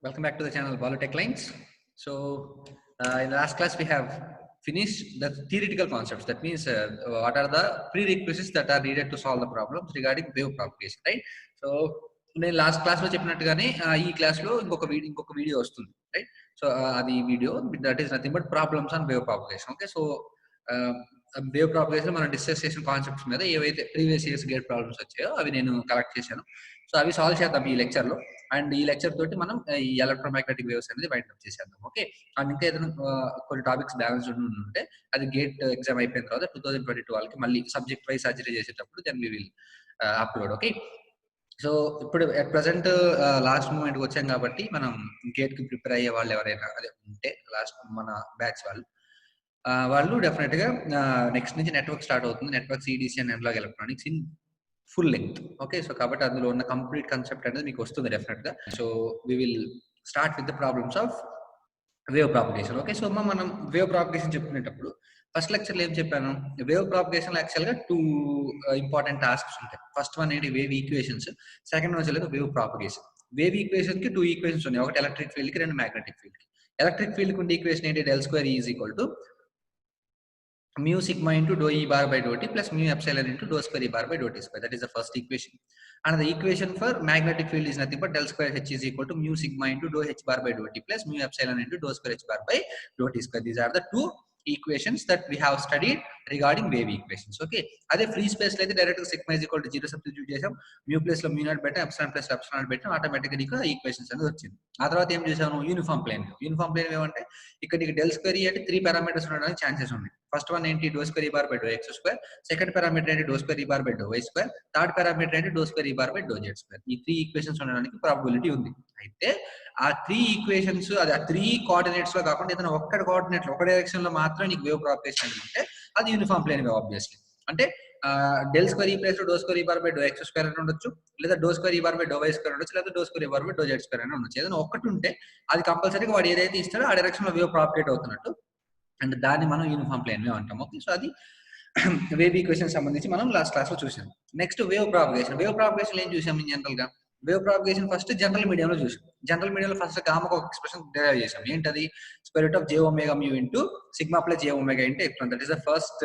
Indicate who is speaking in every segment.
Speaker 1: Welcome back to the channel Bolotech Lines. So, in the last class we have finished the theoretical concepts. That means what are the prerequisites that are needed to solve the problems regarding wave propagation, right? So, నేను last class లో చెప్పినట్టుగానే ఈ class లో ఇంకొక video వస్తుంది, right? So అది video that is nothing but problems on wave propagation. Okay, so wave propagation మనం discuss చేసిన కాన్సెప్ట్స్ మీద ఏవైతే ప్రీవియస్ ఇయర్స్ గేట్ ప్రాబ్లమ్స్ వచ్చాయో అవి నేను కలెక్ట్ చేశాను. సో అవి సాల్వ్ చేద్దాం ఈ లెక్చర్ లో. అండ్ ఈ లెక్చర్ తోటి మనం ఈ ఎలక్ట్రోమాగ్నెటిక్ వేవ్స్ అనేది వైండ్ అప్ చేసేద్దాం. ఓకే, అండ్ ఇంకా ఏదైనా కొన్ని టాపిక్స్ బ్యాలెన్స్ ఉంటే అది గేట్ ఎగ్జామ్ అయిపోయిన తర్వాత 2022 వాళ్ళకి మళ్ళీ సబ్జెక్ట్ వైజ్ సర్జరీ చేసేటప్పుడు then we will upload. Okay, so ఇప్పుడు అట్ ప్రెసెంట్ లాస్ట్ మూమెంట్కి వచ్చాం కాబట్టి మనం గేట్ కి ప్రిపేర్ అయ్యే వాళ్ళు ఎవరైనా అదే ఉంటే లాస్ట్ మన బ్యాచ్ వాళ్ళు డెఫినెట్ గా నెక్స్ట్ నుంచి నెట్వర్క్ స్టార్ట్ అవుతుంది. Network CDC and analog electronics in full length. Okay, so కాబట్టి అందులో ఉన్న కంప్లీట్ కాన్సెప్ట్ అనేది మీకు వస్తుంది డెఫినెట్ గా. So we will start with the problems of wave propagation. Okay, so మనం వేవ్ ప్రాపగేషన్ చెప్పుకునేటప్పుడు ఫస్ట్ లెక్చర్లో ఏం చెప్పాను, వేవ్ ప్రాపగేషన్ యాక్చువల్ గా 2 ఇంపార్టెంట్ టాస్క్స్ ఉంటాయి. ఫస్ట్ వన్ ఏంటి, వేవ్ ఈక్వేషన్స్. సెకండ్ వచ్చేది వేవ్ ప్రాపగేషన్. వేవ్ ఈక్వేషన్ కి 2 ఈక్వేషన్స్ ఉన్నాయి, ఒకటి ఎలక్ట్రిక్ ఫీల్డ్ కి, రెండు మ్యాగ్నెటిక్ ఫీల్డ్ కి. ఎలక్ట్రిక్ ఫీల్డ్ కి ఉండే ఈక్వేషన్ ఏంటి, del square E is equal to mu sigma into dou E bar by dou T plus mu epsilon into dou square E bar by dou T square. That is the first equation. And the equation for magnetic field is nothing but del square H is equal to mu sigma into dou H bar by dou T plus mu epsilon into dou square H bar by dou T square. These are the 2 equations that we have studied regarding wave equations. Okay, అదే free space లో అయితే direct గా sigma is equal to 0 substitute చేసాం, mu place లో mu not పెట్టాం, epsilon plus epsilon naught పెట్టాం, automatic గా నీకు ఈక్వేషన్స్ అనేది వచ్చింది. ఆ తర్వాత ఏం చేసాను, యూనిఫామ్ ప్లేన్. యూనిఫామ్ ప్లేన్ ఏమంటే ఇక్కడ నీకు డెల్ స్క్వేర్ అంటే 3 పారామీటర్స్ ఉండడానికి ఛాన్సెస్ ఉన్నాయి. ఫస్ట్ వన్ ఏంటి, do square E bar by do X square. Second parameter ఏంటి, do square E bar by do Y square. Third parameter ఏంటి, do square E bar by do Z square. ఈ 3 equations ఉండడానికి probability ఉంది. అయితే ఆ 3 equations అది ఆ 3 coordinates లో కాకుండా ఏదైనా ఒక్క కోఆర్డినేట్ ఒక డైరెక్షన్ లో మాత్రం నీకు వేవ్ ప్రాపగేషన్ అంటే అది యూనిఫామ్ ప్లేన్ వేవ్ ఆబ్వియస్లీ. అంటే డెల్ స్క్వేర్ ఈ ప్లేస్ లో do square E bar by do X square అని ఉండొచ్చు, లేదా do square E bar by do Y square ఉండొచ్చు, లేదా do square E bar by do Z square అని ఉండొచ్చు. ఏదైనా ఒక్కటి ఉంటే అది కంపల్సరీగా వాడు ఏదైతే ఇస్తాడో ఆ డైరెక్షన్ లో వేవ్ ప్రాపగేట్ అవుతున్నట్టు, అండ్ దాన్ని మనం యూనిఫామ్ ప్లేన్ వేవ్ అంటాం. ఓకే, సో అది వేవ్ ఈక్వేషన్ సంబంధించి మనం లాస్ట్ క్లాస్ లో చూసాం. Next wave propagation. Wave propagation ఏం చూసాం ఇన్ జనరల్ గా, వేవ్ ప్రాపగేషన్ ఫస్ట్ జనరల్ మీడియంలో చూసాం. జనరల్ మీడియంలో ఫస్ట్ గామాకు ఒక ఎక్స్ప్రెషన్ డిరైవ్ చేసాం. ఏంటది, square root of j omega mu into sigma plus j omega into epsilon. That is the first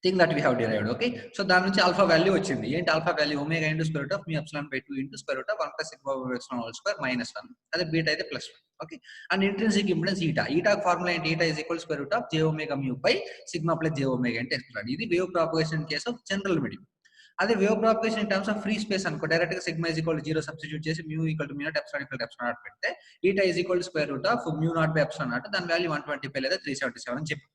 Speaker 1: thing that we have derived. Okay, so దాని నుంచి alpha value వచ్చింది. ఏంటి alpha value, omega into square root of mu epsilon by 2 into square root of 1 plus sigma by epsilon whole square minus 1. అదే beta అయితే plus 1. Okay, and intrinsic impedance eta. Eta formula ఏంటి, eta is equal square root of j omega mu by sigma plus j omega into epsilon. ఇది wave propagation in case of general medium. అదే wave propagation in terms of free space అనుకో, direct గా sigma is equal to 0 substitute చేసి mu equal to mu naught epsilon equal to epsilon naught పెడితే eta is equal to square root of mu naught by epsilon naught, దాని value 125 లేదా 377 అని చెప్పి.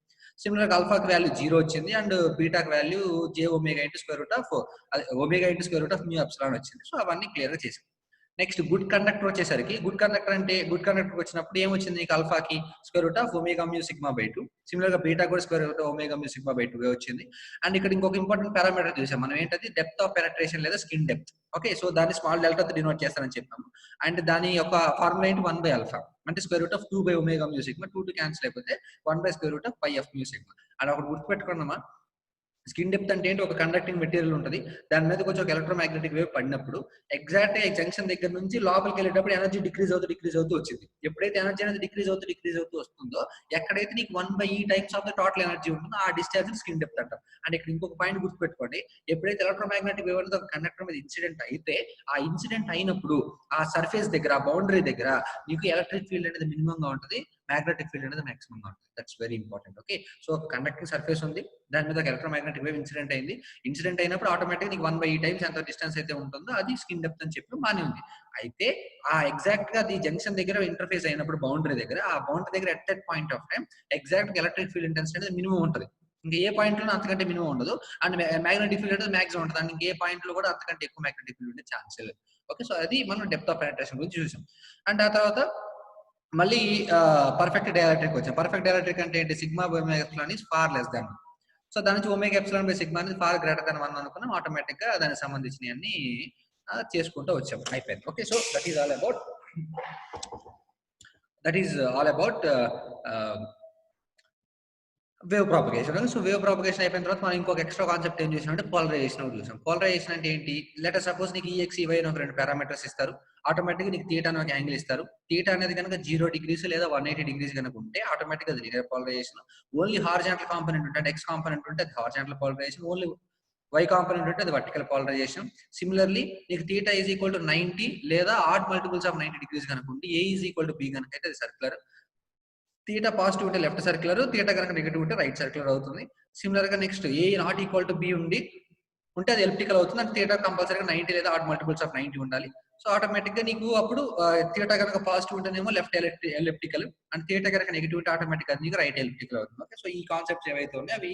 Speaker 1: Similar గా ఆల్ఫాకి value 0 వచ్చింది, and బీటాకి value j omega into square root of omega into square root of mu epsilon వచ్చింది. So అవన్నీ clear గా చేసాం. నెక్స్ట్ గుడ్ కండక్టర్ వచ్చేసరికి, గుడ్ కండక్టర్ అంటే గుడ్ కండక్టర్ వచ్చినప్పుడు ఏమొచ్చింది నీకు, ఆల్ఫాకి square root of omega mu sigma by 2. Similar గా బీటా కూడా square root of omega mu sigma by 2 వచ్చింది. అండ్ ఇక్కడ ఇంకొక ఇంపార్టెంట్ పారామీటర్ చూసాం మనం, ఏంటది, డెప్త్ ఆఫ్ పెనట్రేషన్ లేదా స్కిన్ డెప్త్. ఓకే, సో దాన్ని స్మాల్ డెల్టా తో డినోట్ చేస్తానని చెప్పాము. అండ్ దాని యొక్క ఫార్ములా ఏంటి, 1 బై ఆల్ఫా అంటే square root of 2 by omega mu sigma. 2 cancel అయిపోతే 1 by square root of pi of mu sigma. అలా ఒకటి గుర్తుపెట్టుకున్నామా, స్కిన్ డెప్త్ అంటే ఏంటి, ఒక కండక్టింగ్ మెటీరియల్ ఉంటుంది, దాని మీద కొంచెం ఒక ఎలక్ట్రోమాగ్నెటిక్ వేవ్ పడినప్పుడు ఎగ్జాక్ట్ గా జంక్షన్ దగ్గర నుంచి లోపలికి వెళ్ళేటప్పుడు ఎనర్జీ డిక్రీజ్ అవుతూ వచ్చింది. ఎప్పుడైతే ఎనర్జీ అనేది డిక్రీజ్ అవుతూ వస్తుందో, ఎక్కడైతే నీకు 1/e times of the total energy ఉంటుందో ఆ డిశ్చార్జ్ స్కిన్ డెప్త్ అంటాం. అండ్ ఇక్కడ ఇంకొక పాయింట్ గుర్తుపెట్టుకోండి, ఎప్పుడైతే ఎలక్ట్రోమాగ్నెటిక్ వేవ్ అనేది ఒక కండక్టర్ మీద ఇన్సిడెంట్ అయితే, ఆ ఇన్సిడెంట్ అయినప్పుడు ఆ సర్ఫేస్ దగ్గర, ఆ బౌండరీ దగ్గర నీకు ఎలక్ట్రిక్ ఫీల్డ్ అనేది మినిమం గా ఉంటుంది, మ్యాగ్నెటిక్ ఫీల్డ్ అనేది మాక్సిమం గా ఉంటుంది. That's very important. Okay, so ఒక కండక్టింగ్ సర్ఫేస్ ఉంది, దాని మీద ఎలక్ట్రోమాగ్నెటిక్ వేవ్ ఇన్సిడెంట్ అయింది. ఇన్సిడెంట్ అయినప్పుడు ఆటోమేటిక్ నీకు 1/e టైమ్స్ ఎంత డిస్టెన్స్ అయితే ఉంటుందో అది స్కిన్ డెప్త్ అని చెప్పి బానే ఉంది. అయితే ఆ ఎగ్జాక్ట్ గా అది జంక్షన్ దగ్గర ఇంటర్ఫేస్ అయినప్పుడు బౌండరీ దగ్గర, ఆ బౌండరీ దగ్గర at that point of time exact electric field intensity అనేది మినిమం ఉంటుంది. ఇంకా ఏ పాయింట్ లో అంతకంటే మినిమం ఉండదు, అండ్ మ్యాగ్నెటిక్ ఫీల్డ్ అనేది మాక్సిమం ఉంటుంది, అండ్ ఇంకే పాయింట్ లో కూడా అంతకంటే ఎక్కువ మ్యాగ్నెటిక్ ఫీల్డ్ ఉండే ఛాన్స్ లేదు. ఓకే, సో అది మనం డెప్త్ ఆఫ్ పెనట్రేషన్ గురించి చూసాం. అండ్ ఆ తర్వాత మళ్ళీ పర్ఫెక్ట్ డైఎలక్ట్రిక్ వచ్చాం. పర్ఫెక్ట్ డైఎలక్ట్రిక్ అంటే ఏంటి, sigma by omega epsilon is far less than. So దాని నుంచి ఒమేగా ఎప్సిలాన్ బై సిగ్మా అనేది ఫార్ గ్రేటర్ దాన్ 1 అనుకున్నాం. ఆటోమేటిక్ గా దానికి సంబంధించినవన్నీ చేసుకుంటూ వచ్చాం, అయిపోయింది. Okay, so that is all about wave propagation. So wave propagation అయిపోయిన తర్వాత మనం ఇంకొక ఎక్స్ట్రా కాన్సెప్ట్ ఏం చూసామంటే పోలరైజేషన్ ఒకటి చూసాం. పోలరైజేషన్ అంటే ఏంటి? లెట్ సపోజ్ నీకు ఈఎక్స్, ఈవై అని ఒక 2 పారామీటర్స్ ఇస్తారు. ఆటోమేటిక్‌గా నీకు థీటా అని ఒక యాంగిల్ ఇస్తారు. థీటా అనేది గనుక 0 డిగ్రీస్ లేదా 180 డిగ్రీస్ గనుక ఉంటే ఆటోమేటిక్‌గా అది linear polarization. Only horizontal component ఉంటే అంటే ఎక్స్ కాంపోనెంట్ ఉంటే అది horizontal polarization. Only Y component ఉంటే అది వర్టికల్ పోలరైజేషన్. సిమిలర్లీ నీకు థీటా ఈజ్ ఈక్వల్ టు 90 లేదా ఆడ్ మల్టిపుల్స్ ఆఫ్ 90 డిగ్రీస్ గనుక ఉంటే A is equal to B గనుక అయితే అది సర్క్యులర్. థీటా పాజిటివ్ ఉంటే లెఫ్ట్ సర్క్యులర్, థీటా కనుక నెగటివ్ ఉంటే రైట్ సర్క్యులర్ అవుతుంది. సిమిలర్ గా next A not equal to B ఉంటే అది ఎలిప్టికల్ అవుతుంది. అంటే థీటా కంపల్సరీగా 90 లేదా ఆడ్ మల్టిపుల్స్ ఆఫ్ 90 ఉండాలి. సో ఆటోమేటిక్ గా నీకు అప్పుడు థీటా కనుక పాజిటివ్ ఉంటేనేమో లెఫ్ట్ ఎలిప్టికల్, అండ్ థీటా కనుక నెగటివ్ ఉంటే ఆటోమేటిక్ అది నీకు రైట్ ఎలిప్టికల్ అవుతుంది. ఓకే, సో ఈ కాన్సెప్ట్స్ ఏవైతే ఉన్నాయో అవి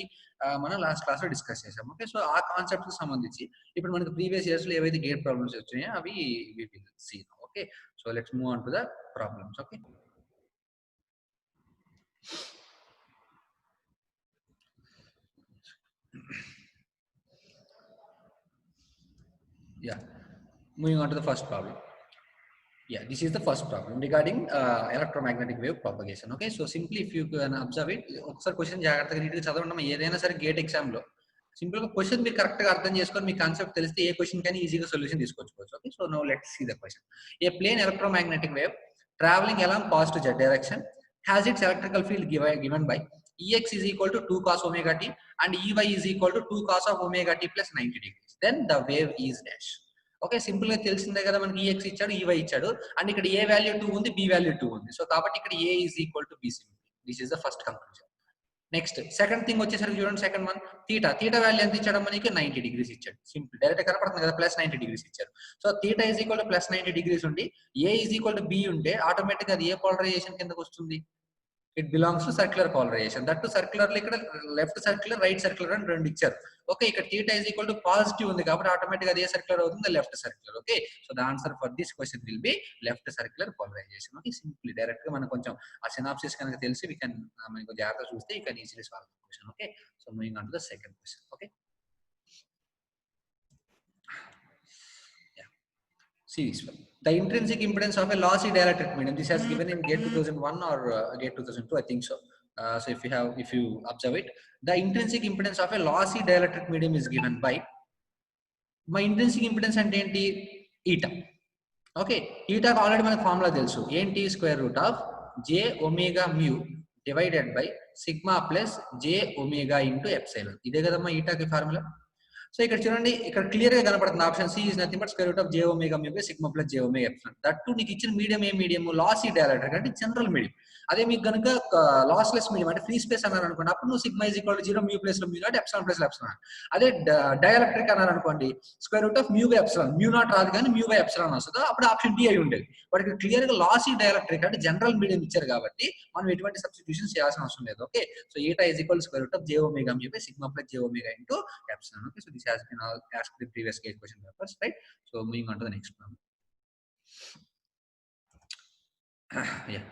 Speaker 1: మనం లాస్ట్ క్లాస్ లో డిస్కస్ చేసాం. ఓకే, సో ఆ కాన్సెప్ట్ కి సంబంధించి ఇప్పుడు మనకి ప్రీవియస్ ఇయర్స్ లో ఏవైతే గేట్ ప్రాబ్లమ్స్ వచ్చాయో అవి we will see. Okay, so let's move on to the problems. Okay, yeah, moving on to the first problem. Yeah, this is the first problem regarding electromagnetic wave propagation. Okay, so simply if you can observe it, ఒకసారి question జాగ్రత్తగా నీట్గా చదవండి. ఏదైనా సరే gate exam లో simple గా question మీరు correct గా అర్థం చేసుకొని మీ కాన్సెప్ట్ తెలిస్తే ఏ క్వశ్చన్ కానీ ఈజీగా సొల్యూషన్ తీసుకోవచ్చు. Okay, so now let's see the question. A plane electromagnetic wave traveling along positive z direction has its electrical field given by Ex is equal to 2 cos omega t and Ey is equal to 2 cos of omega t plus 90 degrees. Then the wave is dash. Okay, simple గా తెలిసిందే కదా, మనకి EX ఇచ్చాడు, EY ఇచ్చాడు, and ఇక్కడ ఏ value 2 ఉంది, B value 2 ఉంది. So కాబట్టి ఇక్కడ A is equal to B. Simple, this is the first conclusion. Next second thing వచ్చేసరికి చూడండి, సెకండ్ వన్ థీటా వాల్యూ ఎంత ఇచ్చాడు మనకి? 90 డిగ్రీస్ ఇచ్చాడు. సింపుల్, డైరెక్ట్ కనపడుతుంది కదా, ప్లస్ 90 డిగ్రీస్ ఇచ్చారు. So theta is equal to plus 90 degrees ఉండి A is equal to B ఉంటే ఆటోమేటిక్ అది ఏ పోలరైజేషన్ కిందకు వస్తుంది? It belongs to circular polarization. That too circular లో ఇక్కడ లెఫ్ట్ సర్క్యులర్, రైట్ సర్క్యులర్ అని రెండు ఇచ్చారు. ఓకే, ఇక్కడ theta is equal to positive ఉంది కాబట్టి ఆటోమేటిక్ అది ఏ సర్క్యులర్ అవుతుంది? Left circular. Okay, so the answer for this question will be left circular polarization. Okay, simply direct గా మనం కొంచెం ఆ సినాప్సిస్ కనుక తెలిసి వి కెన్ మనకు జాగ్రత్త చూస్తే you can easily solve the question. Okay, so moving on to the second question. Okay, see this one. The intrinsic impedance of a lossy dielectric medium. This has given in GATE 2001 or GATE 2002, I think so. So if you observe it, the intrinsic impedance of a lossy dielectric medium is given by my intrinsic impedance and enti eta. Okay, eta already మనకు formula తెలుసు, ఏంటి? Square root of j omega mu divided by sigma plus j omega into epsilon. ఇదే కదమ్మా eta కి formula. So ఇక్కడ చూడండి, ఇక్కడ clear గా కనపడుతుంది option C is nothing but square root of j omega mu by sigma plus j omega epsilon. That too నీకు ఇచ్చిన మీడియం ఏ మీడియం? లాసీ డైఎలక్ట్రిక్ అంటే జనరల్ మీడియం. అదే మీకు కనుక లాస్లెస్ మీడియం అంటే ఫ్రీ స్పేస్ అన్నారు అనుకోండి, అప్పుడు నువ్వు sigma is equal to 0, mu place లో మ్యూ నాట్, ఎప్సిలాన్ ప్లస్ లో ఎప్సిలాన్. అదే డైఎలక్ట్రిక్ అన్నారు అనుకోండి, square root of mu by epsilon, mu naught రాదు కానీ మ్యూ బై ఎప్సిలాన్ వస్తుంది, అప్పుడు ఆప్షన్ డి అయి ఉండేది. బట్ ఇక్కడ క్లియర్ గా లాసీ డైఎలక్ట్రిక్ అంటే జనరల్ మీడియం ఇచ్చారు కాబట్టి మనం ఎటువంటి సబ్స్టిట్యూషన్ చేయాల్సిన అవసరం లేదు. Okay, so eta is equal square root of j omega mu by sigma plus j omega into epsilon. Okay, so this has been all asked in previous GATE question papers, right? So moving on to the next problem. Yeah,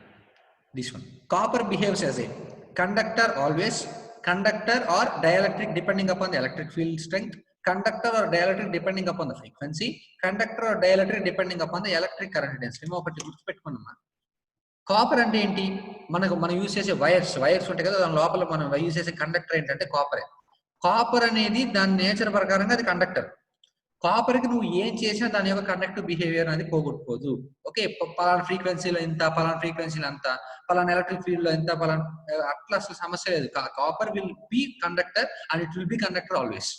Speaker 1: this one. Copper behaves as a conductor always, conductor or dielectric depending upon the electric field strength, conductor or dielectric depending upon the frequency, conductor or dielectric depending upon the electric current density. ఒకటి గుర్తుపెట్టుకున్నామా, copper అంటే ఏంటి? మనం use చేసే wires ఉంటాయి కదా, దాని లోపల మనం యూజ్ చేసే కండక్టర్ ఏంటంటే కాపరే. కాపర్ అనేది దాని నేచర్ ప్రకారంగా అది కండక్టర్. కాపర్ కి నువ్వు ఏం చేసినా దాని యొక్క కండక్టివ్ బిహేవియర్ అనేది పోగొట్టుకోదు. ఓకే, పలానా ఫ్రీక్వెన్సీలో ఇంత, పలానా ఫ్రీక్వెన్సీలో అంత, పలానా ఎలక్ట్రిక్ ఫీల్డ్ లో ఎంత, పలానా అట్లా అసలు సమస్య లేదు. Copper will be conductor and it will B conductor always.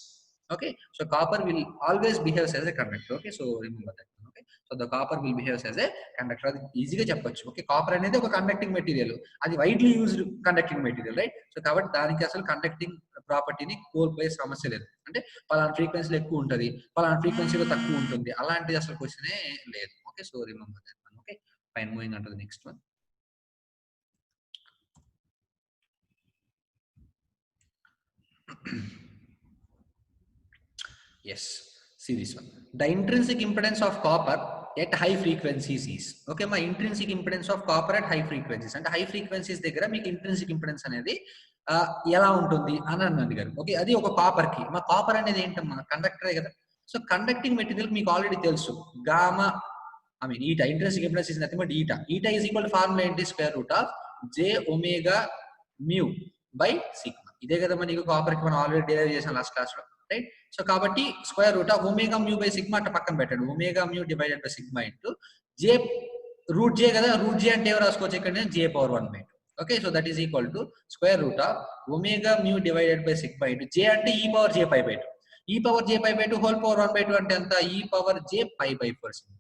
Speaker 1: Okay, so copper will always behaves as a conductor. Okay, so remember that. Okay, so the copper will behaves as a conductor. అది ఈజీగా చెప్పొచ్చు. Okay, copper అనేది ఒక conducting material, అది widely used conducting material, right? So కాబట్టి దానికి అసలు conducting ప్రాపర్టీని కోల్పోయే సమస్య లేదు. అంటే పలానా ఫ్రీక్వెన్సీలో ఎక్కువ ఉంటుంది, పలానా ఫ్రీక్వెన్సీలో తక్కువ ఉంటుంది, అలాంటిది అసలు క్వశ్చనే లేదు. Okay, so remember that one. Okay, fine, moving on to the next one. Yes, see this one. The intrinsic impedance of copper at high frequencies is. Okay, my intrinsic impedance of copper at high frequencies అంటే high frequencies దగ్గర మీకు intrinsic impedance అనేది ఎలా ఉంటుంది అని అడిగారు. Okay, అది ఒక కాపర్ కి. మా కాపర్ అనేది ఏంటమ్మా? కండక్టరే కదా. సో కండక్టింగ్ మెటీరియల్ మీకు ఆల్రెడీ తెలుసు, gamma eta. Intrinsic impedance is nothing but eta. Eta is equal to formula ఏంటి? Square root of j omega mu by sigma. ఇదే కదా మనకి కాపర్ కి మనం ఆల్రెడీ డిరైవ్ చేసాం లాస్ట్ క్లాస్ లో, రైట్? సో కాబట్టి square root of omega mu by sigma అట్లా పక్కన పెట్టండి. Omega mu divided by sigma into j root j కదా, రూట్ జే అంటే ఎవరు రాసుకోవచ్చు ఇక్కడ j power 1/2. Okay, so that is equal to square root of omega mu divided by sigma into j అంటే e power j pi by 2, e power j pi by 2 whole power 1/2 అంటే ఎంత, ఈ power j pi by 4.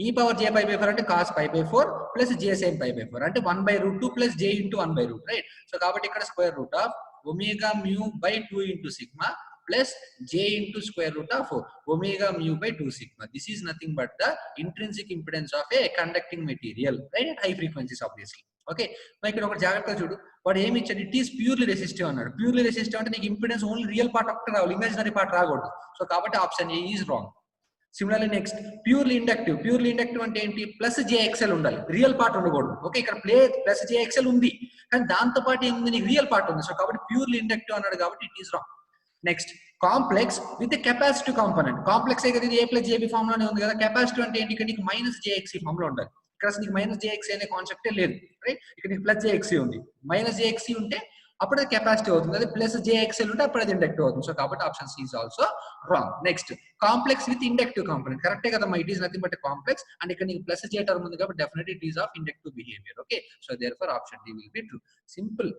Speaker 1: ఈ power j pi by 4 అంటే cos pi by 4 plus j sin pi by 4 అంటే 1/√2 plus j into 1/√2, right? So కాబట్టి ఇక్కడ square root of omega mu by 2 into sigma plus j into square root of omega mu by 2 sigma. This is nothing but the intrinsic impedance of a conducting material, right, at high frequencies obviously. Okay, మరి ఇక్కడ ఒక జాగ్రత్తగా చూడు, వాడు ఏమి ఇచ్చాడు, it is purely resistive అన్నాడు. Purely resistive అంటే నీకు ఇంపిడెన్స్ ఓన్లీ రియల్ పార్ట్ ఒకటి రావాలి, ఇమాజినరీ పార్ట్ రాకూడదు. సో కాబట్టి option A is wrong. Similarly next purely inductive. Purely inductive అంటే ఏంటి, ప్లస్ జేఎక్స్ఎల్ ఉండాలి, రియల్ పార్ట్ ఉండకూడదు. ఓకే, ఇక్కడ ప్లస్ జేఎక్స్ఎల్ ఉంది కానీ దాంతో పాటు ఏముంది, నీకు రియల్ పార్ట్ ఉంది. సో కాబట్టి ప్యూర్లీ ఇండక్టివ్ అన్నాడు కాబట్టి it is wrong. Next complex with capacitive component. Complex కదా, ఇది ఏ ప్లస్ జేబీ ఫామ్ లోనే ఉంది కదా. కెపాసిటివ్ అంటే ఏంటి, ఇక్కడ నీకు మైనస్ జేఎక్సీ ఫామ్ లో ఉండాలి. ఇక్కడ అసలు నీకు మైనస్ జేఎక్సీ అనే కాన్సెప్టే లేదు, రైట్? ఇక్కడ నీకు ప్లస్ జేఎక్సీ ఉంది. మైనస్ జేఎక్సీ ఉంటే అప్పుడు అది కెపాసిటివ్ అవుతుంది, అది ప్లస్ జేఎక్స్ఎల్ ఉంటే అప్పుడు అది ఇండక్టివ్ అవుతుంది. సో కాబట్టి option C is also wrong. Next complex with inductive component. కరెక్టే కదా, it is nothing but complex and ఇక్కడ నీకు ప్లస్ జే టర్మ్ ఉంది కాబట్టి definitely it is of inductive behaviour. Okay, so therefore option D will be true. Simple.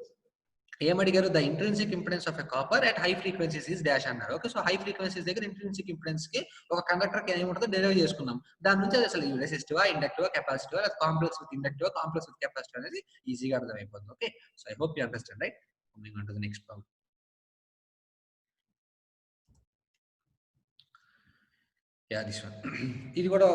Speaker 1: ఏమడిగారు, the intrinsic impedance of a copper at high frequencies is dash అన్నారు. Okay, so high frequencies దగ్గర intrinsic impedance కి ఒక conductor కి ఏముంటుందో derive చేసుకున్నాం. దాని నుంచి అది అసలు రెసిస్టివా, ఇండక్టివా, కెపాసిటివా, లేదా కాంప్లెక్స్ విత్ ఇండక్టివా, కాంప్లెక్స్ విత్ కెపాసిటివ్ అనేది ఈజీగా అర్థమైపోతుంది. Okay, so I hope you understand, right? Moving on to the next problem. Yeah, this one. ఇది కూడా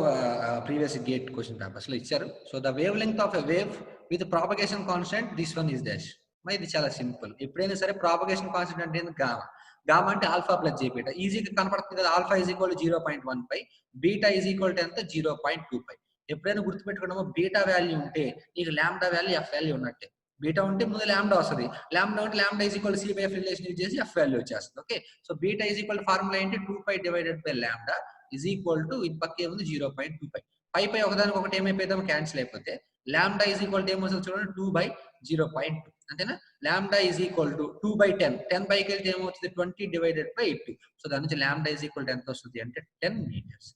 Speaker 1: ప్రీవియస్ గేట్ క్వశ్చన్ పేపర్స్ లో ఇచ్చారు. So the wavelength of a wave with propagation constant this one is dash. ఇది చాలా simple. ఎప్పుడైనా సరే propagation constant అంటే gamma. Gamma అంటే ఆల్ఫా ప్లస్ జే బీటా. ఈజీగా కనపడుతుంది కదా, alpha is equal 0.15, beta is equal to ఎంత 0.25. ఎప్పుడైనా గుర్తుపెట్టుకున్నామో బీటా వాల్యూ ఉంటే నీకు లాంబ్డా వాల్యూ ఎఫ్ వాల్యూ ఉన్నట్టే. బీటా ఉంటే ముందు లాంబ్డా వస్తుంది, లాంబ్డా ఉంటే lambda is equal C by f relation use చేసి ఎఫ్ వాల్యూ వచ్చేస్తుంది. Okay, so beta is equal formula ఏంటి, 2π divided by lambda is equal to ఇది పక్క ఏముంది 0.25. పై ఒకదానికి ఒకటి ఏమైపోతామో క్యాన్సిల్ అయిపోతే లాంబ్డా ఈజ్ ఈక్వల్ టు ఏమవుతుంది చూడండి 2/0.2. అంతేనా? Lambda is equal to 2/10. 10 పైకి వెళ్తే ఏమవుతుంది 20 డివైడెడ్ బై 2. సో దాని నుంచి లాంబ్డా ఈజ్ ఈక్వల్ టు ఎంత వస్తుంది అంటే 10 metres.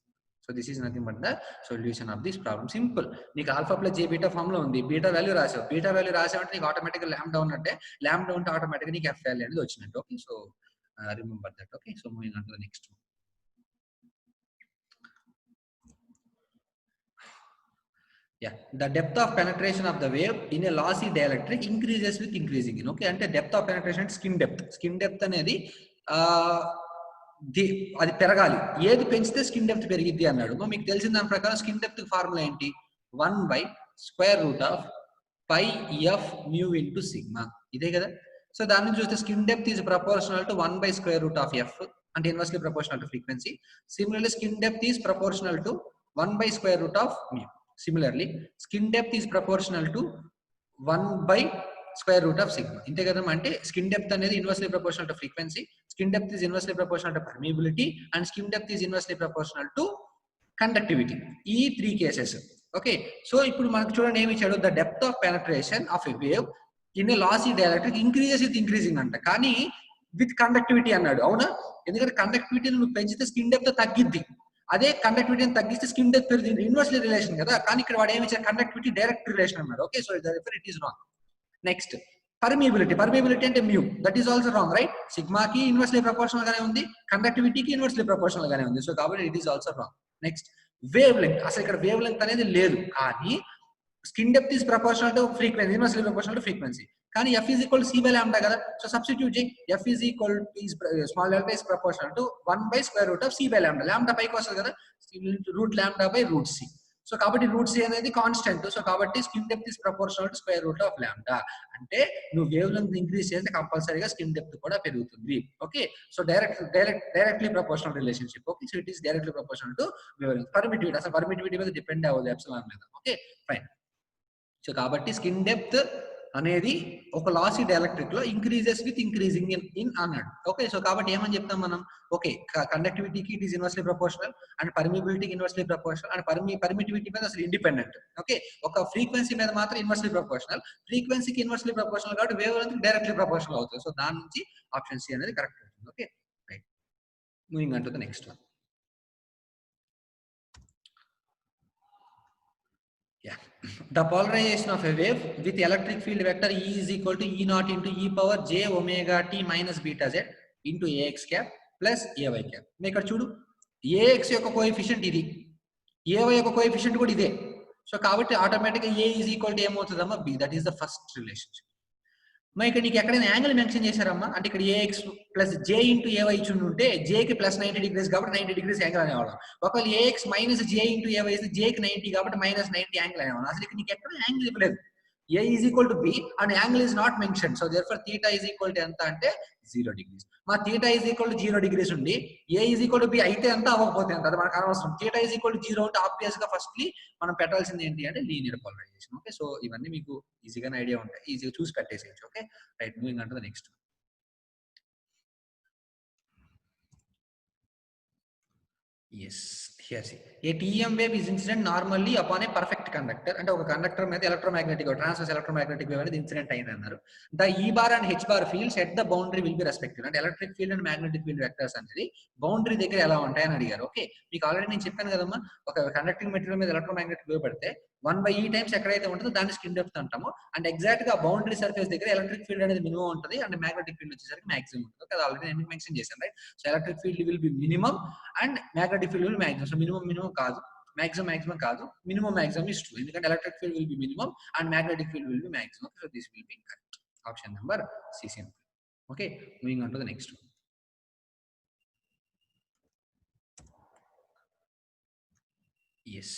Speaker 1: So this is nothing but the solution of this problem. Simple. నీకు alpha plus j beta form లో ఉంది, బీటా వాల్యూ రాసావు. బీటా వాల్యూ రాసావంటే నీకు ఆటోమేటిక్ గా లాంబ్డా ఉన్నట్టే, లాంబ్డా ఉంటే ఆటోమేటిక్ గా నీకు ఎఫ్ వాల్యూ అనేది వచ్చినట్టు. Okay, so remember that. Okay, so moving on to the next. Yeah, the depth of penetration of the wave in a lossy dielectric increases with increasing in. Okay, అంటే depth of penetration అంటే skin depth అనేది అది పెరగాలి. ఏది పెంచితే skin depth పెరిగిద్ది అన్నాడు. మీకు తెలిసిన దాని ప్రకారం స్కిన్ డెప్త్ ఫార్ములా ఏంటి, 1/√πf mu into sigma. ఇదే కదా. సో దాని నుంచి చూస్తే skin depth is proportional to 1/√f అంటే inversely proportional to frequency. Similarly skin depth is proportional to 1/√of mu. Similarly, skin depth is proportional to 1/√of sigma. ఇంతే కదా, అంటే skin depth అనేది inversely proportional to frequency, skin depth is inversely proportional to permeability and skin depth is inversely proportional to conductivity. ఈ 3 cases. Okay, so ఇప్పుడు మనకు చూడండి ఏమి ఇచ్చాడు, the depth of penetration of a wave in a lossy dielectric increases with increasing అంట, కానీ with conductivity అన్నాడు. అవునా? ఎందుకంటే కండక్టివిటీ నువ్వు పెంచితే స్కిన్ డెప్త్ తగ్గిద్ది, అదే కండక్టివిటీని తగ్గిస్తే స్కిన్ డెప్త్ పెరిగింది. ఇన్వర్స్లీ రిలేషన్ కదా, కానీ ఇక్కడ వాడు ఏమి ఇచ్చారు, కండక్టివిటీ డైరెక్ట్ రిలేషన్ అన్నాడు. Okay, so it is wrong. Next permeability అంటే mu, that is also wrong, right? సిగ్మాకి ఇన్వర్స్లీ ప్రపోర్షనల్ గానే ఉంది, కండక్టివిటీకి ఇన్వర్స్లీ ప్రపోర్షనల్ గానే ఉంది. సో కాబట్టి it is also wrong. Next wavelength. అసలు ఇక్కడ వేవ్ లెంగ్త్ అనేది లేదు, కానీ skin depth is proportional to frequency, inversely proportional to frequency. కానీ F is equal C by lambda కదా. సో సబ్స్టిట్యూట్ చేయి, F is equal small delta is proportional to 1/√of C by lambda. Lambda పైకి వస్తుంది కదా, root lambda by root C. So కాబట్టి root C అనేది constant. So కాబట్టి skin depth is proportional to √of lambda. అంటే నువ్వు wave length increase చేస్తే కంపల్సరీగా స్కిన్ డెప్త్ కూడా పెరుగుతుంది. Okay, so directly proportional relationship. Okay, so it is directly proportional to wavelength. Permittivity, అసలు permittivity మీద డిపెండ్ అవ్వదు ఎప్సిలాన్ మీద. Okay, fine. సో కాబట్టి స్కిన్ డెప్త్ అనేది ఒక లాసీ డైఎలక్ట్రిక్ లో ఇంక్రీజెస్ విత్ ఇంక్రీజింగ్ ఇన్ అన్నాడు. ఓకే, సో కాబట్టి ఏమని చెప్తాం మనం, ఓకే కండక్టివిటీకి it is inversely proportional and పర్మిబిలిటీకి ఇన్వర్స్లీ ప్రపోర్షనల్ అండ్ పర్మిటివిటీ మీద అసలు ఇండిపెండెంట్. ఓకే, ఒక ఫ్రీక్వెన్సీ మీద మాత్రం ఇన్వర్స్లీ ప్రపోర్షనల్, ఫ్రీక్వెన్సీకి ఇన్వర్స్లీ ప్రపోర్షనల్ కాబట్టి వేవ్ లెంత్ డైరెక్ట్లీ ప్రపోర్షనల్ అవుతుంది. సో దాని నుంచి ఆప్షన్ సి అనేది కరెక్ట్ అవుతుంది. Okay right, moving on to the next one. Yeah. The polarization of a wave with electric field vector E is equal to E naught into e power j omega t minus beta z into ax cap plus ay cap. ఇక్కడ చూడు, ax యొక్క coefficient ఇది, ay యొక్క coefficient కూడా ఇదే. So కాబట్టి automatic గా a is equal to ఏమవుతుందమ్మా b. That is the first relationship. మరి ఇక్కడ నీకు ఎక్కడైనా యాంగిల్ మెన్షన్ చేశారమ్మా అంటే ఇక్కడ ax plus j into ay ఇచ్చి ఉంటే j కి ప్లస్ 90 డిగ్రీస్ కాబట్టి 90 డిగ్రీస్ యాంగిల్ అనేవాళ్ళం. ఒకవేళ ax minus j into ay అయితే j కి 90 కాబట్టి మైనస్ 90 యాంగిల్ అనేవాళ్ళం. అసలు ఇక్కడ నీకు ఎక్కడ యాంగిల్ ఇవ్వలేదు. a is equal to b and angle is not mentioned. So therefore theta is equal to ఎంత అంటే 0 degrees. మా theta is equal to 0 degrees ఉండి a is equal to b అయితే ఎంత అవ్వకపోతే ఎంత, అది మనకు అనవసరం. theta is equal to 0 అంటే ఆబ్వియస్ గా ఫస్ట్లీ మనం పెట్టాల్సింది ఏంటి అంటే లీనియర్ పోలరైజేషన్. ఓకే, సో ఇవన్నీ మీకు ఈజీగా ఐడియా ఉంటాయి, ఈజీగా చూసి పెట్టేసేయచ్చు. Okay right, moving on to the next. Yes, here see. A TEM wave is incident normally upon a perfect conductor. అంటే ఒక కండక్టర్ మీద ఎలక్ట్రోమాగ్నెటిక్ ట్రాన్స్వర్స్ ఎలక్ట్రోమాగ్నెటిక్ వేవ్ అనేది ఇన్సిడెంట్ అయింది అన్నారు. The E bar and H bar fields at the boundary will be respective. అంటే electric field and magnetic field vectors అనేది boundary దగ్గర ఎలా ఉంటాయని అడిగారు. ఓకే, మీకు ఆల్రెడీ నేను చెప్పాను కదమ్మా, ఒక కండక్టింగ్ మెటీరియల్ మీద ఎలక్ట్రోమాగ్నెటిక్ వేవ్ పడితే 1/e టైమ్స్ ఎక్కడైతే ఉంటుందో దాన్ని స్కిన్ డెప్త్ అంటాము. అండ్ ఎగ్జాక్ట్ గా బౌండరీ సర్ఫేస్ దగ్గర ఎలక్ట్రిక్ ఫీల్డ్ అనేది మినిమం ఉంటుంది అండ్ మ్యాగ్నెటిక్ ఫీల్డ్ వచ్చేసరికి మాక్సిమం ఉంటుంది. అది ఆల్రెడీ నేను మెన్షన్ చేశాను right. So electric field will be minimum and magnetic field will maximum. So minimum కాదు, మాక్సిమం కాదు, మినిమం ఇస్ ట్రూ. ఎందుకంటే electric field will be minimum and magnetic field will be maximum. So this will be correct. Option number C simple. Okay, moving on to the next. Yes.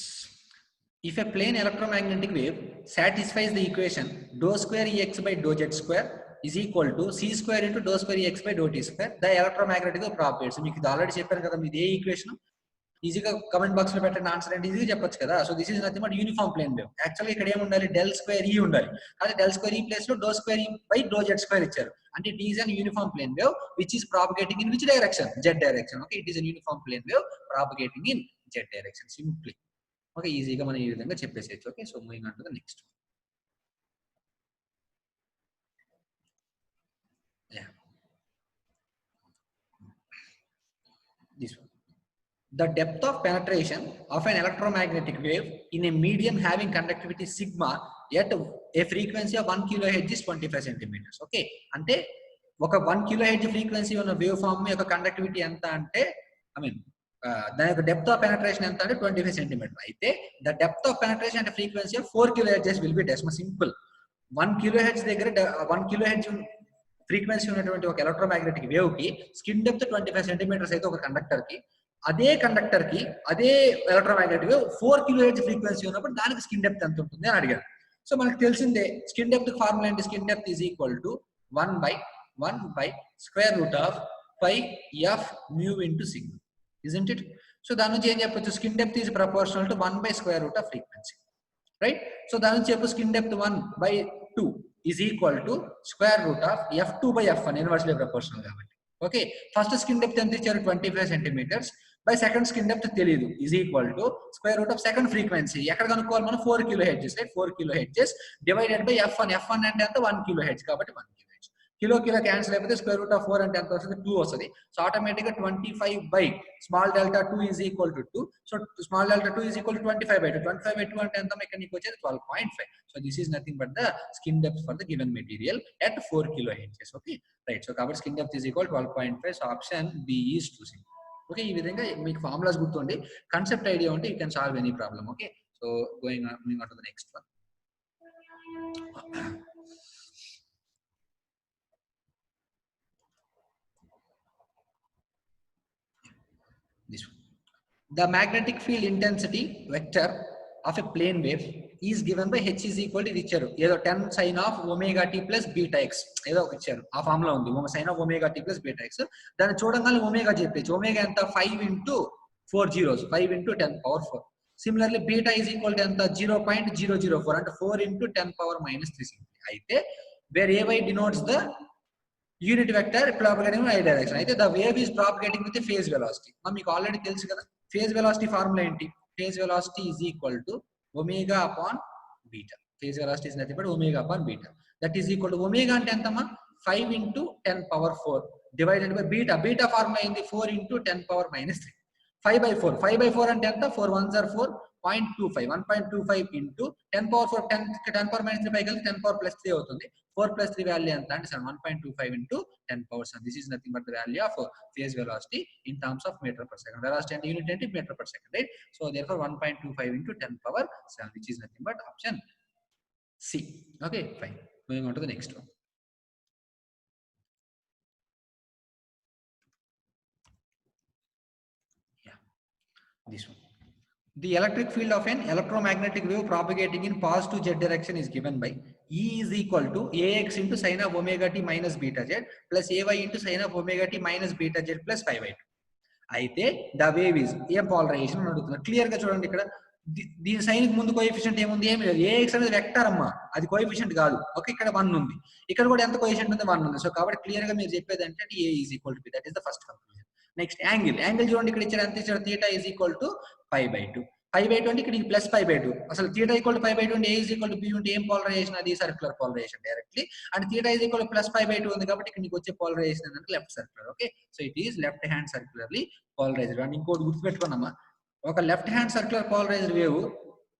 Speaker 1: If a plane electromagnetic wave satisfies the equation dou square Ex by dou Z square is equal to C square into dou square Ex by dou T square, the electromagnetic wave propagates. మీకు ఇది already చెప్పాను కదా, ఇది ఏ equation ఈజీగా comment box లో పెట్టండి answer అంటే ఈజీగా చెప్పొచ్చు కదా. So this is nothing but uniform plane wave. యాక్చువల్గా ఇక్కడ ఏముండాలి, డెల్ స్క్వేర్ ఈ ఉండాలి, అదే డెల్ స్క్వేర్ ఈ ప్లేస్ లో do square E by do Z square ఇచ్చారు. అంటే it is an uniform plane wave which is propagating in which direction, Z direction. Okay, it is an uniform plane wave propagating in Z direction simply. Okay, ఈజీగా మనం ఈ విధంగా చెప్పేసేయచ్చు. Okay, so moving on to the next. This one. The depth of penetration of an electromagnetic wave in a medium having conductivity sigma at a frequency of 1 kilohertz is 25 centimeters. Okay, అంటే ఒక 1 kilohertz frequency ఉన్న wave form యొక్క conductivity ఎంత అంటే దాని యొక్క depth of penetration ఎంత అంటే 25 సెంటీమీటర్. అయితే ద డెప్త్ ఆఫ్ పెనట్రేషన్ అంటే frequency of 4 kilohertz will be decimal simple. 1 kilohertz దగ్గర 1 kilohertz ఫ్రీక్వెన్సీ ఉన్నటువంటి ఒక ఎలక్ట్రోమాగ్నెటిక్ వేవ్ కి స్కిన్ డెప్త్ 25 సెంటీమీటర్స్ అయితే ఒక కండక్టర్ కి, అదే కండక్టర్ కి అదే ఎలక్ట్రోమాగ్నెటిక్ వేవ్ 4 kilohertz ఫ్రీక్వెన్సీ ఉన్నప్పుడు దానికి స్కిన్ డెప్త్ ఎంత ఉంటుంది అని అడిగారు. సో మనకు తెలిసిందే స్కిన్ డెప్త్ ఫార్ములా ఏంటి, skin depth is equal to 1 by square root of pi f mu into sigma, isn't it? So దాని నుంచి ఏం చెప్పొచ్చు, skin depth is proportional to 1 by square root of frequency, right? So దాని నుంచి చెప్పు skin depth 1/2 is equal to square root of f2 by f1 inversely proportional కాబట్టి. Okay, first skin depth ఎంత ఇచ్చారు 25 centimetres by second skin depth తెలియదు, is equal to square root of second frequency ఎక్కడ కనుక్కోవాలి మనం 4 kilohertz, right? 4 kilohertz divided by f1 అంటే ఎంత 1 kilohertz కాబట్టి 1 kilohertz. కిలో క్యాన్సిల్ అయిపోతే స్క్వేర్ రూట్ ఆఫ్ 4 అంటే ఎంత వస్తుంది 2 వస్తుంది. సో ఆటోమేటిక్ గా 25 by small delta 2 is equal to 2. So small delta 2 is equal to 25/2. 25/2 అంటే ఎంత ఇక్కడ నీకు వచ్చేది 12.5. So this is nothing but the skin depth for the given material at 4 kilohertz. Okay right, so కాబట్టి skin depth is equal 12.5. So option B is to C. Okay, ఈ విధంగా మీకు formulas గుర్తుండి కాన్సెప్ట్ ఐడియా ఉంటే you can solve any problem. Okay, so going on to the next one. This one. The magnetic field intensity vector of a plane wave is given by h is equal to ఇది ఇచ్చారు ఏదో 10 sin of omega t plus beta x ఏదో ఇచ్చారు, ఆ formula ఉంది sin of omega t plus beta x. దాన్ని చూడంగానే omega చెప్పేచ్చు. Omega ఎంత 5 into 4 zeros, 5 into 10 power 4. Similarly, beta is equal to 0.004 and 4 into 10 power minus 3 simply. Aithe, where ay denotes the unit vector propagating in I direction. Aithe, the wave is propagating with the phase velocity. Meeku already telusu kada. Phase velocity formula enti? Phase velocity is equal to omega upon beta. Phase velocity is nothing but omega upon beta. That is equal to omega ante entama 5 into 10 power 4 divided by beta. Beta formula in the 4 into 10 power minus 3. 5 by 4. 5 by 4 and 10, 4 ones are 4, 0.25. 1.25 into 10 power 4, 10 power minus 3 by 10 power plus 3 అవుతుంది. 4 plus 3 value and 1.25 into 10 power 7. This is nothing but the value of phase velocity in terms of meter per second. Velocity and unit and meter per second, right? So therefore 1.25 into 10 power 7, which is nothing but option C. Okay, fine. Moving on to the next one. This one. The electric field of an electromagnetic wave propagating in positive z direction is given by E is equal to ax into sin of omega t minus beta z plus ay into sin of omega t minus beta z plus 5/2. అయితే the wave is ఏం polarisation అని అడుగుతున్నారు. Clear గా చూడండి, ఇక్కడ దీని sign కి ముందు కోఎఫిషియంట్ ఏముంది? ఏమి లేదు. ఏఎక్స్ అనేది వెక్టర్ అమ్మా, అది కోఎఫిషియంట్ కాదు. ఓకే, ఇక్కడ 1 ఉంది, ఇక్కడ కూడా ఎంత కోఎఫిషియంట్ ఉంది? 1 ఉంది. సో కాబట్టి క్లియర్ గా మీరు చెప్పేది అంటే A is equal to B. That is the first conclusion. Next angle చూడండి, ఇక్కడ ఇచ్చారు ఎంత ఇచ్చారు? Theta is equal to π/2. π/2 అంటే ఇక్కడ ప్లస్ π/2. అసలు థీటా ఈక్వల్ టు π/2 అంటే A is equal to B ఉంటే ఏం పోలరైజేషన్? అది circular polarization directly. And theta is equal to plus π/2 ఉంది కాబట్టి ఇక్కడ నీకు వచ్చే పోలరైజేషన్ ఏంటంటే left circular. Okay, so it is left hand circularly polarized. And ఇంకోటి గుర్తుపెట్టుకున్నామా, ఒక left hand circular polarized wave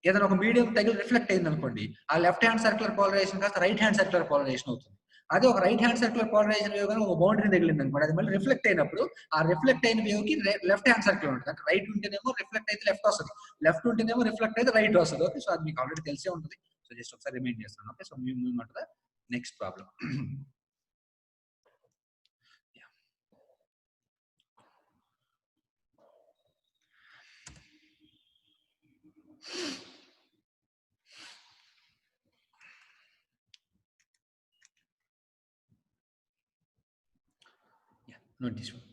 Speaker 1: ఏదైనా ఒక మీడియం తగిలి రిఫ్లెక్ట్ అయింది అనుకోండి, ఆ లెఫ్ట్ హ్యాండ్ సర్క్యులర్ పోలరైజేషన్ కాస్త రైట్ హ్యాండ్ సర్క్యులర్ పోలరైజేషన్ అవుతుంది. అదే ఒక right hand circular polarisation wave కానీ ఒక బౌండరీ తగిలింది అనుకోండి, అది మళ్ళీ రిఫ్లెక్ట్ అయినప్పుడు ఆ రిఫ్లెక్ట్ అయిన వేవ్ కి లెఫ్ట్ హ్యాండ్ సర్క్యులర్ ఉంటుంది. అంటే రైట్ ఉంటేనేమో రిఫ్లెక్ట్ అయితే లెఫ్ట్ వస్తుంది, లెఫ్ట్ ఉంటేనేమో రిఫ్లెక్ట్ అయితే రైట్ వస్తుంది. ఓకే, సో అది మీకు ఆల్రెడీ తెలిసే ఉంటుంది. సో జస్ట్ ఒకసారి రిమైండ్ చేస్తాను. Okay, so move on to the next problem. Note this one.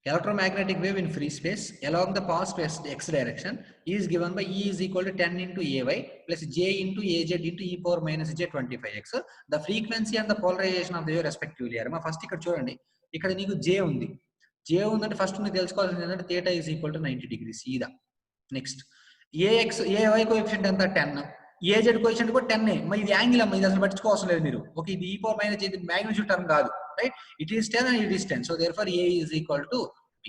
Speaker 1: Electromagnetic wave in free space along the path space x direction is given by E is equal to 10 into ay plus j into az into e power minus j 25x. The frequency and the polarization of the wave respectively. అమ్మా first ఇక్కడ చూడండి, ఇక్కడ నీకు j ఉంది. j ఉందంటే first నీకు తెలుసుకోవాల్సింది ఏంటంటే theta is equal to 90 degrees సీదా. నెక్స్ట్ ay కోఎఫిషియంట్ ఎంత? 10. az కోఎఫిషియంట్ కూడా 10. మరి ఇది యాంగిల్ అమ్మా, ఇది అసలు పట్టించుకోవాల్సిన లేదు మీరు. ఓకే, ఇది e power minus j, ఇది మాగ్నిట్యూడ్ టర్మ్ కాదు, right? It is 10 and it is 10. So therefore a is equal to b.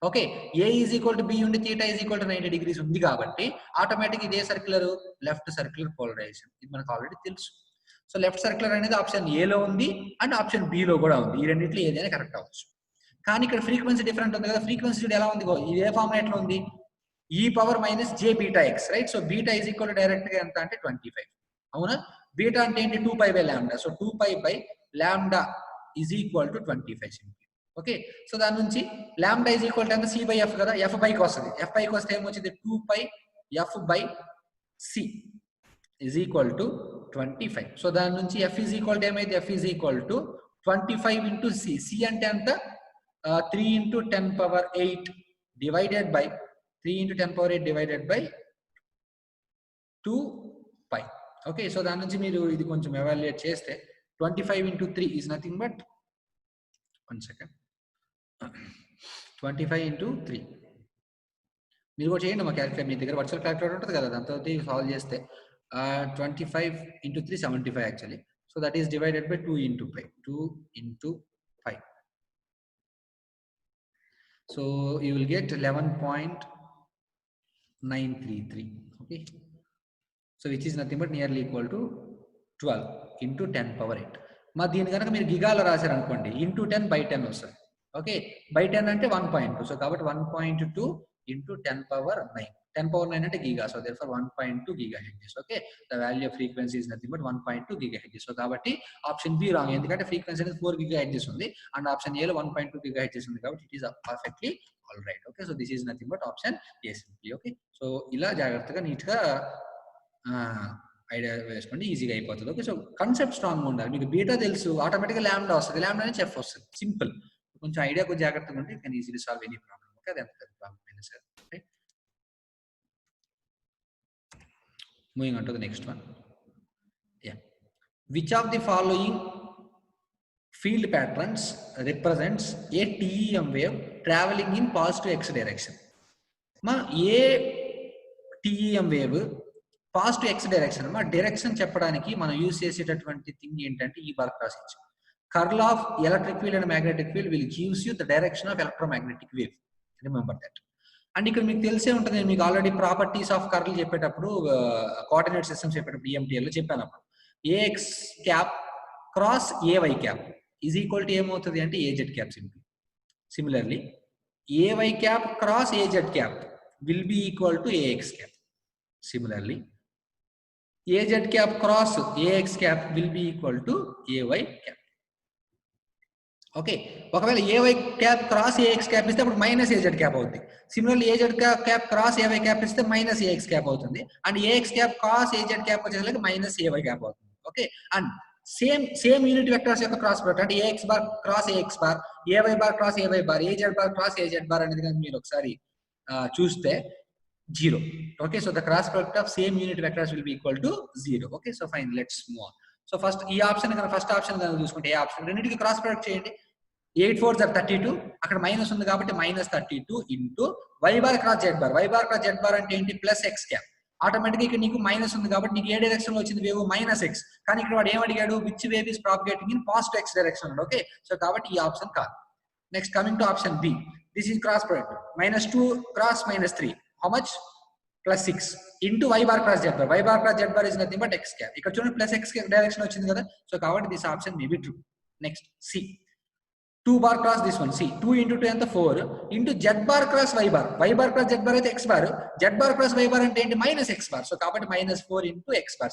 Speaker 1: Okay, a is equal to b unde theta is equal to 90 degrees undi kabatti automatic ide circular left circular polarization ఇది మనకు already తెలుసు. So left circular అనేది option A లో ఉంది and option B లో కూడా ఉంది. ఈ రెండిట్లో ఏదైనా కరెక్ట్ అవ్వచ్చు. కానీ ఇక్కడ ఫ్రీక్వెన్సీ డిఫరెంట్ ఉంది కదా. ఫ్రీక్వెన్సీ ఎలా ఉంది? ఇదే ఫార్ములా ఎట్లా ఉంది? e power minus j beta x, right? So beta is equal to direct గా ఎంత అంటే 25. అవునా? బీటా అంటే ఏంటి? 2π by lambda. So 2π by lambda is equal to 25 simply. Okay, so దాని నుంచి లాంబ్డా is equal to ఎంత? c by f కదా. f పైకి వస్తుంది. f పైకి వస్తే ఏమొచ్చింది? 2π f by c is equal to 25. So దాని నుంచి f is equal to ఏమైంది? f is equal to 25 into c. c అంటే ఎంత? 3 into 10 power 8 divided by 3 into 10 power 8 divided by 2π. Okay, so దాని నుంచి మీరు ఇది కొంచెం ఎవాల్యుయేట్ చేస్తే 25 into 3 is nothing but 1 second. 25 into 3 మీరు కూడా చేయండి మా క్యాలిక్యులేటర్. మీ దగ్గర వర్చువల్ క్యాలిక్యులేటర్ ఉంటుంది కదా, దాంతో సాల్వ్ చేస్తే 25 into 3 75 actually. So that is divided by 2 into pi. 2 into pi. So you will get 11.933. Okay, so which is nothing but nearly equal to 12 into 10 power 8. మా దీని కనుక మీరు గిగాలో రాశారు అనుకోండి, ఇంటూ 10 by 10 వస్తుంది. ఓకే, బై 10 అంటే 1.2. So కాబట్టి 1.2 into 10 power 9. 10 power 9 అంటే giga. So therefore 1.2 gigahertz. Okay, the value off frequency is nothing but 1.2 gigahertz. So కాబట్టి ఆప్షన్ బి రాంగ్, ఎందుకంటే ఫ్రీక్వెన్సీ అనేది 4 gigahertz ఉంది అండ్ ఆప్షన్ ఏ లో 1.2 gigahertz ఉంది కాబట్టి it is perfectly all right. Okay, so this is nothing but option A simply. Okay, so ఇలా జాగ్రత్తగా neat గా ఐడియా వేసుకోండి, ఈజీగా అయిపోతుంది. ఓకే, సో కాన్సెప్ట్ స్ట్రాంగ్ ఉండాలి. మీకు బీటా తెలుసు, ఆటోమేటిక్గా ల్యాండా వస్తుంది, ల్యాండా నుంచి ఎఫ్ వస్తుంది. సింపుల్. కొంచెం ఐడియా కొంచెం జాగ్రత్తగా ఉంటే can easily solve any problem. Okay, అది ఎంత ప్రాబ్లం అయినా సరే. Moving on to the next one. Yeah. Which of the following field patterns represents a TEM wave traveling in positive x direction? A TEM wave positive x direction మా direction చెప్పడానికి మనం use చేసేటటువంటి thing ఏంటంటే ఈ bar cross H. Curl of electric field and magnetic field will gives you the direction of electromagnetic wave. Remember that. And ఇక్కడ మీకు తెలిసే ఉంటుంది, నేను మీకు ఆల్రెడీ ప్రాపర్టీస్ ఆఫ్ కర్ల్ చెప్పేటప్పుడు కోఆర్డినేట్ సిస్టమ్స్ చెప్పేటప్పుడు EMTL లో చెప్పాను. అప్పుడు AX cap cross AY cap is equal to ఏమవుతుంది అంటే AZ cap. Simple. Similarly AY cap cross AZ cap will be equal to AX cap. Similarly, AZ cap cross AX cap will be equal to AY cap. Okay. ఒకవేళ AY cap cross AX cap ఇస్తే అప్పుడు minus AZ cap అవుతుంది. Similarly AZ cap cross AY cap ఇస్తే minus AX cap అవుతుంది. And AX cap cross AZ cap వచ్చేసరికి minus AY cap అవుతుంది. Okay. And same unit vectors యొక్క cross product అంటే AX bar cross AX bar, AY bar cross AY bar, AZ bar cross AZ bar అనేది కానీ మీరు ఒకసారి చూస్తే 0. Okay. So the cross product of same unit vectors will be equal to 0. Okay. So fine, let's move on. So first ఈ option కనుక first option కనుక చూసుకుంటే ఏ ఆప్షన్ రెండింటికి క్రాస్ ప్రొడక్ట్ చేయండి. 8 4 32, అక్కడ మైనస్ ఉంది కాబట్టి minus 32 into y bar cross z bar. y bar cross z bar అంటే ఏంటి? Plus x cap. ఆటోమేటిక్గా ఇక్కడ నీకు మైనస్ ఉంది కాబట్టి నీకు ఏ డైరెక్షన్ లో వచ్చింది వేవ్? Minus x. కానీ ఇక్కడ వాడు ఏం అడిగాడు? Which wave is propagating in positive x direction. Okay. So కాబట్టి ఈ ఆప్షన్ కాదు. Next coming to option B, this is cross product. -2 cross -3 how much? Plus 6 into y bar cross z bar. y bar cross z bar is nothing but x cap. ఇక్కడ చూడండి plus x direction వచ్చింది కదా. So కాబట్టి this option may be true. Next C, 2 bar cross this one. See, 2 into 2 and 4 into z bar cross y bar. Y bar cross z bar అయితే x bar. Z bar cross y bar అంటే ఏంటి? Minus x bar. So కాబట్టి -4 into x bar.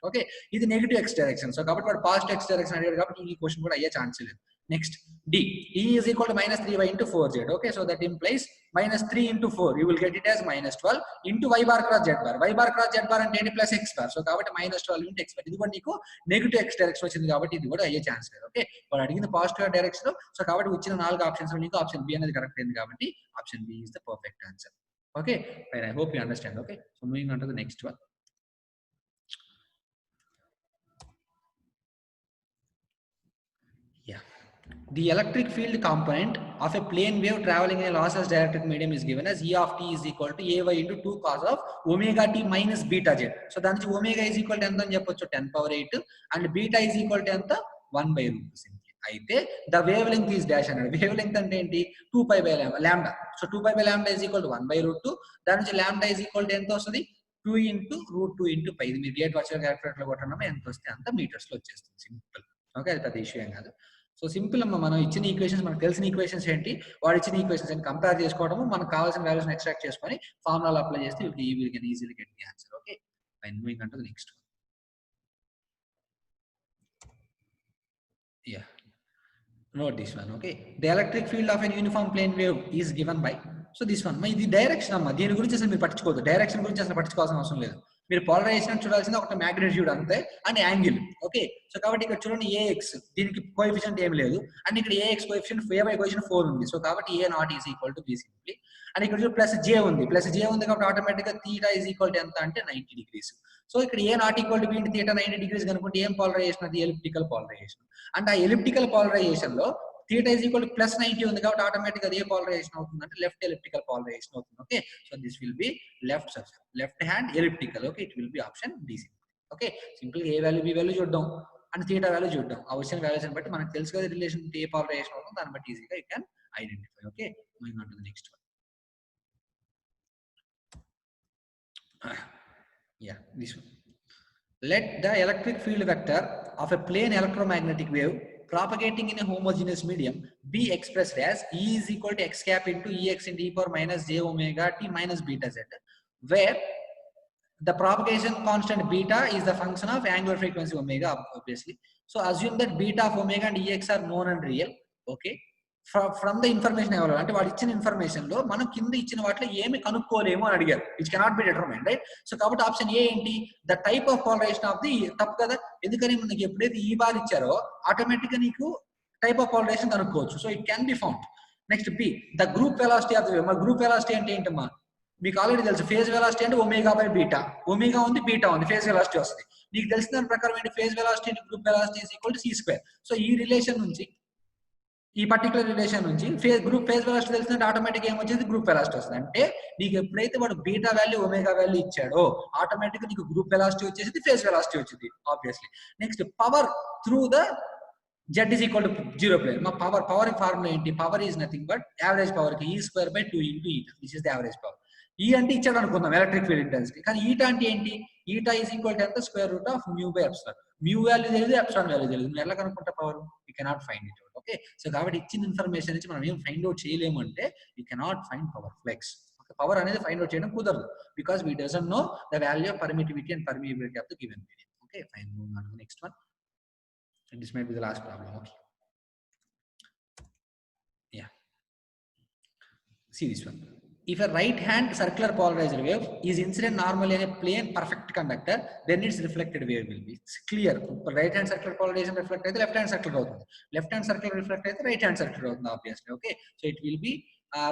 Speaker 1: Okay. ఇది negative x direction. So కాబట్టి వాడు positive x direction అడిగాడు కాబట్టి ఈ క్వశ్చన్ కూడా అయ్యే ఛాన్స్ లేదు. Next D, E is equal to -3y into 4z. Okay, so that implies -3 into 4. You will get it as -12 into y bar cross z bar. Y bar cross z bar అంటే ఏంటి? Plus x bar. So కాబట్టి -12 into x bar. ఇది కూడా నీకు negative x direction వచ్చింది కాబట్టి ఇది కూడా అయ్యే ఛాన్స్ లేదు. ఓకే. వాడు అడిగింది పాజిటివ్ డైరెక్షన్. సో కాబట్టి వచ్చిన 4 ఆప్షన్స్ లో నీకు ఆప్షన్ బి అనేది కరెక్ట్ అయింది కాబట్టి option B is the perfect answer. Okay. Fine, I hope you understand. Okay. So moving on to the next one. Yeah. The electric field component of a plane wave traveling in a lossless dielectric medium is given as E of t is equal to ay into 2 cos of omega t minus beta z. So దాని నుంచి omega is equal to ఎంత అని చెప్పొచ్చు? 10 power 8 and beta is equal to ఎంత? 1/√2. అయితే the wavelength is dash అన్నాడు. wavelength అంటే ఏంటి? 2 pi by lambda. So 2 pi by lambda is equal to 1/√2. దాని నుంచి lambda is equal to ఎంత వస్తుంది? 2 into √2 into pi. ఇది మీరు గేట్ వర్చువల్ క్యాలిక్యులేటర్ లో కొట్టడం ఎంత వస్తే అంత మీటర్స్ లో వచ్చేస్తుంది. సింపుల్. ఓకే, అది పెద్ద ఇష్యూ ఏం కాదు. సో సింపుల్ అమ్మ, మనం ఇచ్చిన ఈక్వేషన్స్, మనకు తెలిసిన ఈక్వేషన్స్ ఏంటి, వాడు ఇచ్చిన ఈక్వేషన్స్ ఏంటి కంపేర్ చేసుకోవడము, మనకు కావాల్సిన వాల్యూస్ ఎక్స్ట్రాక్ట్ చేసుకొని ఫార్ములా అప్లై చేస్తే will can easily get the answer. Okay, fine, moving on to the next one. Yeah, note this one. Okay, the electric field of an uniform plane wave is given by, so this one, ఇది direction అమ్మ, దీని గురించి అసలు మీరు పట్టించుకోవద్దు. Direction గురించి అసలు పట్టించుకోవాల్సిన అవసరం లేదు. మీరు పోలరైజేషన్ చూడాల్సింది ఒక మ్యాగ్నిట్యూడ్ అంతే అండ్ యాంగిల్. ఓకే, సో కాబట్టి ఇక్కడ చూడండి AX, దీనికి కోఎఫిషియంట్ ఏం లేదు అండ్ ఇక్కడ AX కోఎఫిషియంట్ AY కోఎఫిషియంట్ 4 ఉంది. సో కాబట్టి A not is equal to B simply. And ఇక్కడ చూడండి ప్లస్ J ఉంది. ప్లస్ J ఉంది కాబట్టి ఆటోమేటిక్ గా θ ఈజ్ ఈక్వల్ టు ఎంత అంటే 90 degrees. సో ఇక్కడ A not equal to B into θ 90 degrees కనుకుంటే ఏం పోలరైజేషన్? అది ఎలిప్టికల్ పోలరైజేషన్. అండ్ ఆ ఎలిప్టికల్ పోలరైజేషన్ లో θ ఈజ్ ఈక్వల్ టు ప్లస్ 90 ఉంది కాబట్టి ఆటోమేటిక్ అది ఏ పోలరైజేషన్ అవుతుంది అంటే లెఫ్ట్ ఎలిప్టికల్ పోలరైజేషన్ అవుతుంది. Okay, so this will be left hand elliptical. Okay, it will be option D. Okay, simple A value B value చూద్దాం and θ value చూద్దాం. ఆ వచ్చిన వాల్యూస్ బట్టి మనకు తెలుసు కదా రిలేషన్ ఏ పోలరైజేషన్ అవుతుంది, దాన్ని బట్టి ఈజీగా you can identify. Okay, moving on to the next one. Yeah, this one. Let the electric field vector of a plane electromagnetic wave propagating in a homogeneous medium be expressed as E is equal to x cap into Ex into e power minus j omega t minus beta z, where the propagation constant beta is the function of angular frequency omega, obviously. So assume that beta of omega and Ex are known and real. Okay, from the information ఎవరు అంటే వాడు ఇచ్చిన information లో మనం కింద ఇచ్చిన వాటిలో ఏమి కనుక్కోలేము అని అడిగారు, which cannot be determined, right? So కాబట్టి ఆప్షన్ ఏ ఏంటి? The type of polarization of the, తప్పు కదా, ఎందుకని మనకి ఎప్పుడైతే ఈ బార్ ఇచ్చారో ఆటోమేటిక్ గా నీకు టైప్ ఆఫ్ పోలరైజేషన్ కనుక్కోవచ్చు. So it can be found. Next B, the group velocity of the wave. Group velocity అంటే ఏంటమ్మా?
Speaker 2: మీకు ఆల్రెడీ తెలుసు ఫేజ్ వెలాసిటీ అంటే ఒమేగా బై బీటా. ఒమేగా ఉంది, బీటా ఉంది, ఫేజ్ వెలాసిటీ వస్తుంది. నీకు తెలిసిన దాని ప్రకారం ఏంటి, phase velocity group velocity is equal to C square. So ఈ రిలేషన్ నుంచి, ఈ పర్టికులర్ రిలేషన్ నుంచి గ్రూప్ ఫేజ్ వెలాసిటీ తెలిసినట్టు ఆటోమేటిక్ ఏమొచ్చేది, గ్రూప్ వెలాసిటీ వస్తుంది. అంటే నీకు ఎప్పుడైతే వాడు బీటా వాల్యూ ఒమేగా వాల్యూ ఇచ్చాడో ఆటోమేటిక్ నీకు గ్రూప్ వెలాసిటీ వచ్చేసి, ఫేజ్ వెలాసిటీ వచ్చింది obviously. Next power through the Z is equal to 0 plane. మా పవర్ ఫార్ములా ఏంటి, power is nothing but average power కి E square by 2 into eta. This is the average power. ఈ అంటే ఇచ్చాడు అనుకుందాం electric field intensity, కానీ eta అంటే ఏంటి, ఈటా ఈజ్ ఈక్వల్ టు ఎంత, square root of mu by epsilon. Mu value తెలియదు, ఎప్సిలాన్ వాల్యూ తెలియదు, నువ్వు ఎలా కనుక్కుంటా power, you cannot find it out. Okay, so కాబట్టి ఇచ్చిన ఇన్ఫర్మేషన్ నుంచి మనం ఏం ఫైండ్ అవుట్ చేయలేము అంటే you cannot find power flux. Power అనేది ఫైండ్ అవుట్ చేయడం కుదరదు, because we doesn't know the value of permittivity and permeability of the given medium. Okay fine, move on to the next one. This might be the last problem. Okay. Yeah. See this one. If a right-hand circular polarized wave is incident normally in a plane perfect conductor, then its reflected wave will be, it's clear. Right-hand circular polarization reflect అయితే left-hand circular అవుతుంది, left-hand circular reflect అయితే right-hand circular అవుతుంది obviously. Okay, so it will be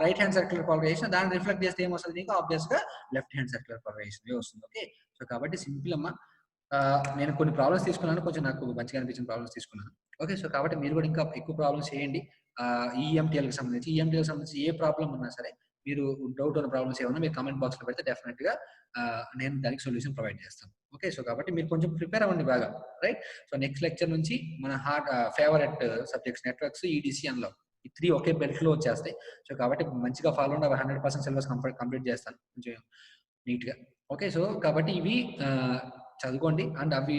Speaker 2: right-hand circular polarization. దాన్ని reflect చేస్తే ఏమొస్తుంది నీకు, obvious గా left-hand circular polarization వస్తుంది. ఓకే, సో కాబట్టి సింపుల్ అమ్మా. నేను కొన్ని ప్రాబ్లమ్స్ తీసుకున్నాను, కొంచెం నాకు మంచిగా అనిపించిన ప్రాబ్లమ్స్ తీసుకున్నాను. ఓకే, సో కాబట్టి మీరు కూడా ఇంకా ఎక్కువ ప్రాబ్లమ్స్ చేయండి. ఈఎంటీఎల్కి సంబంధించి ఏ ప్రాబ్లం ఉన్నా సరే, మీరు డౌట్ ఉన్న ప్రాబ్లమ్స్ ఏమన్నా మీరు కామెంట్ బాక్స్ లో పెడితే డెఫినెట్ గా నేను దానికి సొల్యూషన్ ప్రొవైడ్ చేస్తాను. ఓకే, సో కాబట్టి మీరు కొంచెం ప్రిపేర్ అవ్వండి బాగా, రైట్. సో నెక్స్ట్ లెక్చర్ నుంచి మన ఫేవరెట్ సబ్జెక్ట్స్ నెట్వర్క్స్, ఈడీసీ అందులో ఈ 3 ఒకే బెల్ట్ లో వచ్చేస్తాయి. సో కాబట్టి మంచిగా ఫాలో ఉండి 100% సిలబస్ కంప్లీట్ చేస్తాను కొంచెం నీట్ గా. ఓకే, సో కాబట్టి ఇవి చదువుకోండి అండ్ అవి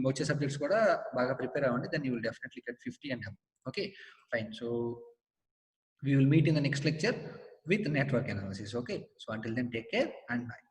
Speaker 2: వచ్చే సబ్జెక్ట్స్ కూడా బాగా ప్రిపేర్ అవ్వండి, then you will definitely get 50 and above. Okay, fine. So we will meet in the next lecture with network analysis. Okay, so until then, take care and bye.